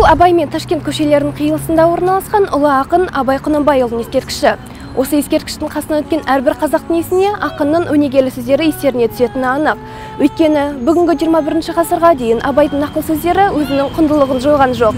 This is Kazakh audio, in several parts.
Бұл Абай мен Ташкент көшелерінің қиылысында орналасқан ұлы ақын Абай Құнанбайұлының ескерткіші. Осы ескерткіштің қасынан өткен әрбір қазақтың есіне ақынның өнегелі сөздері естеріне түсетіні анық. Өйткені бүгінгі 21 ғасырға дейін Абайдың нақыл сөздері өзінің құндылығын жойған жоқ.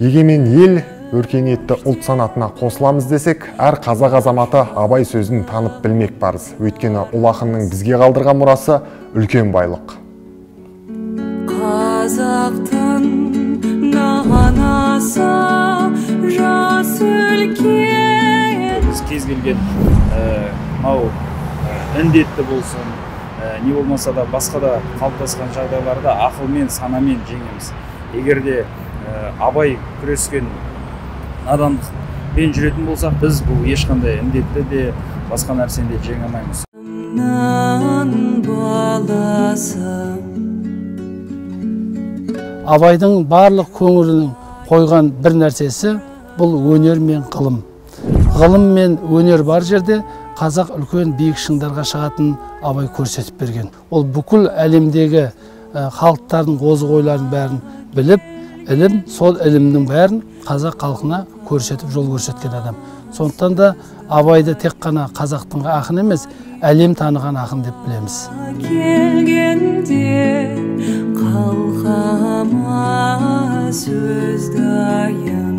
Егемен ел, өркениетті ұлт санатына қосыламыз десек, әр қазақ азаматы Абай сөзін танып білмек парыз. Өйткені ұлы ақынның бізге қалдырған мұрасы үлкен байлық. Қазақтың нағанасы жас үлкен. Біз кез келген індетті болсын, не болмаса да басқа да қалыптасқан жағдайларда ақылмен, санамен жеңеміз. Егерде Абай күрескен надандықпен жүретін болсақ, біз бұл ешқандай індетті де басқа нәрсені де жеңе алмаймыз. Абайдың барлық көңілінің қойған бір нәрсесі бұл өнер мен ғылым. Ғылым мен өнер бар жерде қазақ үлкен биік шыңдарға шығатын Абай көрсетіп берген. Ол бүкіл әлемдегі халықтардың озық ойларын бәрін біліп, сол ілімнің бәрін қазақ халқына көрсетіп, жол көрсеткен адам. Сондықтан да Абайды тек қана қазақтың ақын емес, әлем таныған ақын деп білеміз. Келгенде қалқама сөз дайын.